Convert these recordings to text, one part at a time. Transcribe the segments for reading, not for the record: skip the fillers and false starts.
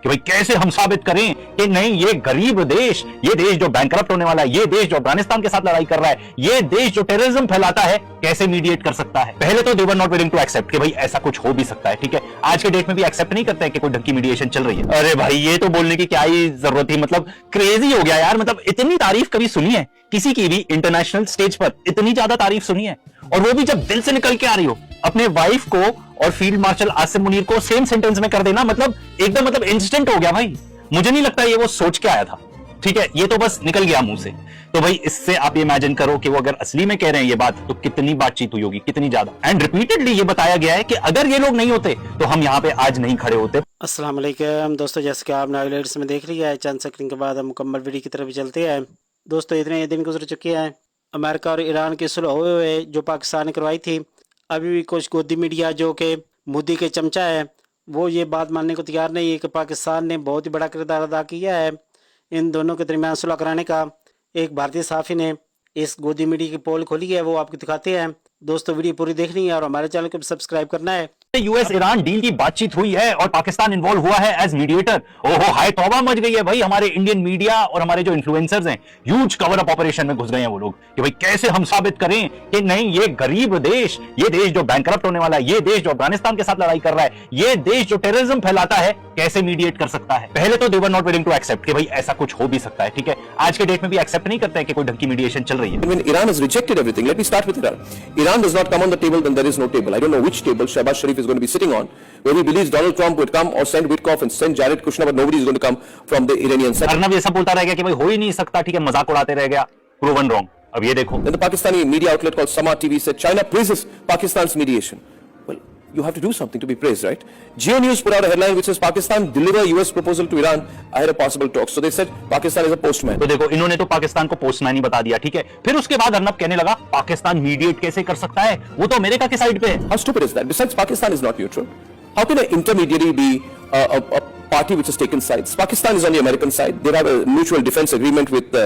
कि भाई कैसे हम साबित करें कि नहीं, ये गरीब देश, ये देश जो बैंकरप्ट होने वाला है, ये देश जो अफगानिस्तान के साथ लड़ाई कर रहा है, ये देश जो टेररिज्म फैलाता है, कैसे मीडिएट कर सकता है। पहले तो they were not willing to accept कि भाई ऐसा कुछ हो भी सकता है, ठीक है। आज के डेट में भी एक्सेप्ट नहीं करते हैं कि कोई ढंग की मीडिएशन चल रही है। अरे भाई ये तो बोलने की क्या ही जरूरत थी, मतलब क्रेजी हो गया यार। मतलब इतनी तारीफ कभी सुनी है किसी की भी इंटरनेशनल स्टेज पर? इतनी ज्यादा तारीफ सुनी है, और वो भी जब दिल से निकल के आ रही हो। अपने वाइफ को और फील्ड मार्शल आसिम मुनीर को सेम सेंटेंस में कर देना, मतलब एकदम मतलब इंस्टेंट हो गया भाई। मुझे नहीं लगता ये वो सोच के आया था, ठीक है, ये तो बस निकल गया मुंह से। तो भाई इससे आप ये इमेजिन करो कि वो अगर असली में कह रहे हैं ये बात, तो कितनी बातचीत हुई होगी, कितनी ज्यादा। एंड रिपीटेडली ये बताया गया है कि अगर ये लोग नहीं होते तो हम यहाँ पे आज नहीं खड़े होते। अस्सलाम वालेकुम दोस्तों, जैसे कि आपने हाइलाइट्स में देख लिया है, चंद सेकंड के बाद हम मुकम्मल वीडियो की तरफ चलते हैं। दोस्तों इतने दिन गुजर चुके हैं अमेरिका और ईरान के सुलह हुए जो पाकिस्तान ने करवाई थी। अभी भी कुछ गोदी मीडिया जो कि मोदी के चमचा है, वो ये बात मानने को तैयार नहीं है कि पाकिस्तान ने बहुत ही बड़ा किरदार अदा किया है इन दोनों के दरमियान सुलह कराने का। एक भारतीय सहाफ़ी ने इस गोदी मीडिया की पोल खोली है, वो आपको दिखाते हैं। दोस्तों वीडियो पूरी देखनी है और हमारे चैनल को सब्सक्राइब करना है। यूएस ईरान डील की बातचीत हुई है और पाकिस्तान इन्वॉल्व हुआ है एज मीडिएटर। ओहो हाय तौबा मच गई है भाई। हमारे इंडियन मीडिया और हमारे जो इन्फ्लुएंसर्स हैं, ह्यूज कवर अप ऑपरेशन में घुस गए हैं वो लोग कि भाई कैसे हम साबित करें कि नहीं, ये गरीब देश, ये देश जो बैंकरप्ट होने वाला है, ये देश जो अफगानिस्तान के साथ लड़ाई कर रहा है, ये देश जो टेररिज्म फैलाता है, कैसे मीडिएट कर सकता है। पहले तो they were not willing to accept कि भाई ऐसा कुछ हो भी सकता है, ठीक है। आज के डेट में भी एक्सेप्ट नहीं करते हैं कि कोई ढंग की मीडिएशन चल रही है। When Iran has rejected everything, let me start with Iran. Iran does not come on the table, then there is no table. I don't know which table Shehbaz Sharif is going to be sitting on, where he believes Donald Trump would come or send Witkoff and send Jared Kushner, but nobody is going to come from the Iranian side. Arnab ये सब बोलता रह गया कि भाई हो ही नहीं सकता, ठीक है, मजाक उड़ाते रह गया, प्रूवन रॉन्ग। अब ये देखो, Then the Pakistani media outlet called Sama TV said China praises Pakistan's mediation. Well, you have to do something to be praised, right? Geo News put out a headline which says Pakistan deliver US proposal to Iran ahead of possible talks. So they said Pakistan is a postman. तो देखो इन्होंने तो पाकिस्तान को postman ही बता दिया, ठीक है। फिर उसके बाद अर्नब कहने लगा पाकिस्तान मीडिएट कैसे कर सकता है, वो तो अमेरिका के साइड पे है। How stupid is that? Besides, Pakistan is not neutral. How can an intermediary be a party which has taken sides? Pakistan is on the American side. They have a mutual defense agreement with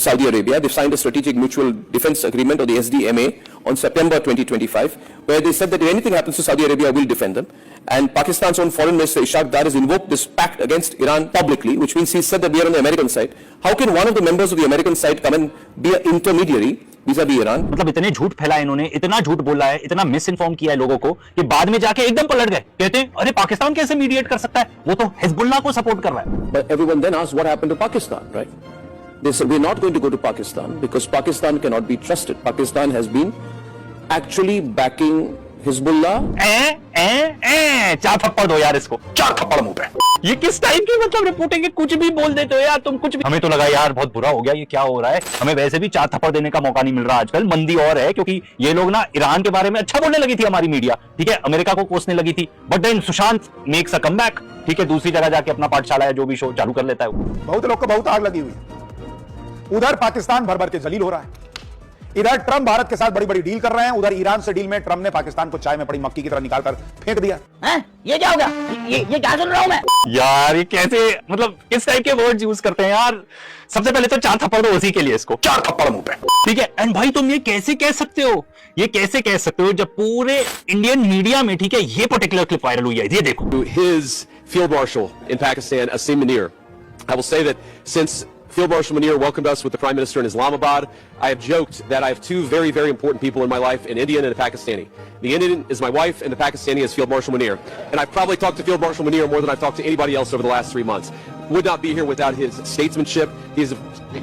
Saudi Arabia. They've signed a strategic mutual defense agreement, or the SDMA, on September 2025, where they said that if anything happens to Saudi Arabia, we'll defend them. And Pakistan's own foreign minister Ishaq Dar has invoked this pact against Iran publicly, which means he said that we are on the American side. How can one of the members of the American side come and be an intermediary vis-a-vis Iran? मतलब इतने झूठ फैलाए इन्होंने, इतना झूठ बोला है, इतना मिस इन्फॉर्म किया है लोगों को कि बाद में जाके एकदम पलट गए। कहते हैं अरे पाकिस्तान कैसे मीडिएट कर सकता है, वो तो हिजबुल्लाह को सपोर्ट कर रहा है। But everyone then asked what happened to Pakistan, right? They said we're not going to go to Pakistan because Pakistan cannot be trusted. Pakistan has been actually backing Hezbollah. चार थप्पड़ दो यार इसको, चार थप्पड़ मुंह पे। ये किस टाइप की मतलब रिपोर्टिंग है, कुछ भी बोल देते हो यार तुम, कुछ भी। हमें तो लगा यार बहुत बुरा हो गया, ये क्या हो रहा है। हमें वैसे भी चार थप्पड़ देने का मौका नहीं मिल रहा आजकल। मंदी और है क्योंकि ये लोग ना ईरान के बारे में अच्छा बोलने लगी थी हमारी मीडिया, ठीक है, अमेरिका को कोसने लगी थी। But then Sushant makes a comeback, ठीक है, दूसरी जगह जाके अपना पाठशाला या जो भी शो चालू कर लेता है वो। बहुत लोग को बहुत आग लगी हुई है। उधर पाकिस्तान भर भर के जलील हो रहा है, इधर ट्रंप भारत के साथ बड़ी बड़ी डील कर रहे हैं, उधर ईरान से डील में ट्रंप ने पाकिस्तान को चाय में पड़ी मक्खी की तरह निकालकर फेंक दिया। ये क्या हो गया? ये क्या सुन रहा हूं मैं? यार ये कैसे, मतलब किस टाइप के वर्ड्स यूज करते हैं यार। सबसे पहले तो चार थप्पड़ दो उसी के लिए, इसको चार थप्पड़ मुंह पे, ठीक है। एंड भाई तुम ये कैसे कह सकते हो, ये कैसे कह सकते हो जब पूरे इंडियन मीडिया में, ठीक है, ये पर्टिकुलर क्लिप वायरल हुई है, ये देखो। To his Field Marshal in Pakistan, Asim Munir, I will say that since Field Marshal Munir welcomed us with the Prime Minister in Islamabad, I have joked that I have two very, very important people in my life, an Indian and a Pakistani. The Indian is my wife, and the Pakistani is Field Marshal Munir. And I've probably talked to Field Marshal Munir more than I've talked to anybody else over the last 3 months. Would not be here without his statesmanship. He's a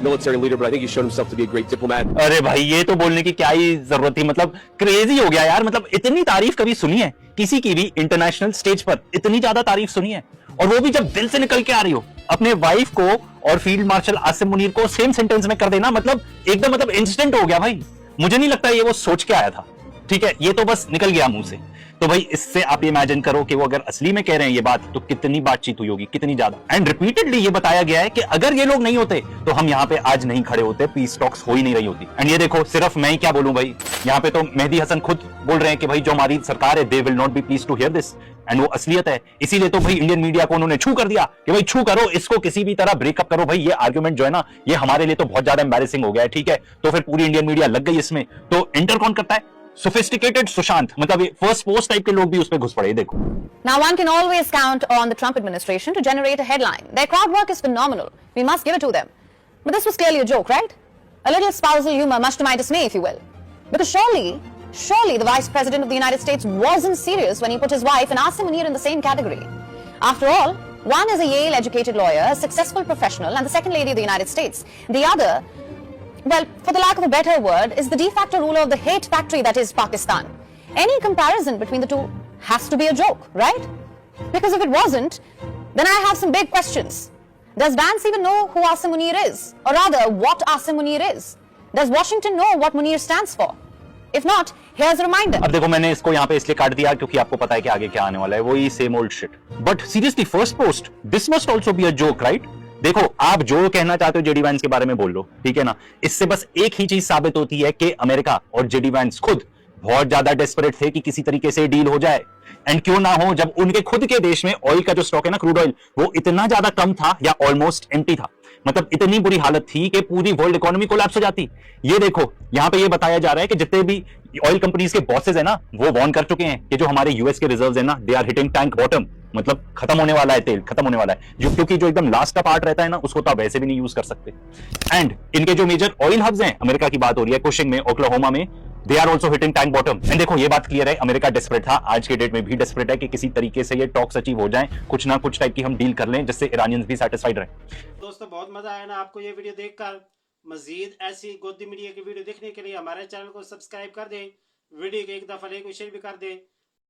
military leader, but I think he's shown himself to be a great diplomat. अरे भाई ये तो बोलने की क्या ही जरूरत थी, मतलब क्रेजी हो गया यार। मतलब इतनी तारीफ कभी सुनी है किसी की भी इंटरनेशनल स्टेज पर? इतनी ज्यादा तारीफ सुनी है, और वो भी जब दिल से निकल के आ रही हो। अपने वाइफ को और फील्ड मार्शल आसिम मुनीर को सेम सेंटेंस में कर देना, मतलब एकदम मतलब इंस्टेंट हो गया भाई। मुझे नहीं लगता ये वो सोच के आया था, ठीक है, ये तो बस निकल गया मुंह से। तो भाई इससे आप ये इमेजिन करो कि वो अगर असली में कह रहे हैं ये बात, तो कितनी बातचीत हुई होगी, कितनी ज्यादा। एंड रिपीटेडली ये बताया गया है कि अगर ये लोग नहीं होते तो हम यहाँ पे आज नहीं खड़े होते, पीस टॉक्स हो ही नहीं रही होती। एंड ये देखो, सिर्फ मैं ही क्या बोलूं भाई, यहाँ पे तो मेहदी हसन खुद बोल रहे हैं कि भाई जो हमारी सरकार है, they will not be please to hear this. And वो असलियत है, इसीलिए तो भाई इंडियन मीडिया को उन्होंने छू कर दिया कि भाई छू करो इसको, किसी भी तरह ब्रेकअप करो। भाई ये आर्गुमेंट जो है ना, ये हमारे लिए तो बहुत ज्यादा एम्बैरेसिंग हो गया है, ठीक है। तो फिर पूरी इंडियन मीडिया लग गई इसमें। तो एंटर कौन करता है? सोफिस्टिकेटेड सुशांत, मतलब फर्स्ट पोस्ट टाइप के लोग भी उस पर घुस पड़े। देखो, Now, one can always count on the Trump administration to generate a headline. Their crowd work is phenomenal. We must give it to them. But this was clearly a joke, right? A little spousal humor, much to my dismay, if you will. Because surely the Vice President of the United States wasn't serious when he put his wife and Asim Munir in the same category. After all, one is a Yale-educated lawyer, a successful professional, and the second lady of the United States. The other, well, for the lack of a better word, is the de facto ruler of the hate factory that is Pakistan. Any comparison between the two has to be a joke, right? Because if it wasn't, then I have some big questions. Does Vance even know who Asim Munir is? Or rather, what Asim Munir is? Does Washington know what Munir stands for? If not, here's a reminder. अब देखो, मैंने इसको यहाँ पे इसलिए काट दिया क्योंकि आपको पता है कि आगे क्या आने वाला है, वही same old shit. But seriously, first post, this must also be a joke, right? देखो, आप जो कहना चाहते हो जेडी वैंस के बारे में बोल लो, ठीक है ना? इससे बस एक ही चीज साबित होती है कि अमेरिका और जेडी वैंस खुद बहुत ज्यादा डेस्परेट थे कि किसी तरीके से डील हो जाए। एंड क्यों ना हो, जब उनके खुद के देश में ऑयल का जो स्टॉक है ना, क्रूड ऑयल, वो इतना ज्यादा कम था या ऑलमोस्ट एम्प्टी था, मतलब इतनी बुरी हालत थी कि पूरी वर्ल्ड इकोनॉमी कोलैप्स हो जाती। ये देखो, यहां पे ये बताया जा रहा है कि जितने भी ऑयल कंपनीज के बॉसेस है ना, वो वार्न कर चुके हैं कि जो हमारे यूएस के रिजर्व्स है ना, they are hitting tank bottom, मतलब खत्म होने वाला है, तेल खत्म होने वाला है, जो क्योंकि जो एकदम लास्ट का पार्ट रहता है ना, उसको तो आप वैसे भी नहीं यूज कर सकते। एंड इनके जो मेजर ऑयल हब्स हैं, अमेरिका की बात हो रही है, कुशिंग में, ओक्लाहोमा में, they are also hitting tank bottom. And देखो, ये बात क्लियर है, अमेरिका डेस्परेट था, आज के डेट में भी डेस्परेट है कि किसी तरीके से ये टॉक्स अचीव हो जाए, कुछ ना कुछ टाइप की हम डील कर लें जिससे ईरानियंस भी सेटिस्फाइड रहे। दोस्तों, बहुत मजा आया ना आपको ये वीडियो देखकर? मजीद ऐसी गोदी मीडिया की वीडियो देखने के लिए हमारे चैनल को सब्सक्राइब कर दें, वीडियो को एक दफा लाइक और शेयर भी कर दें।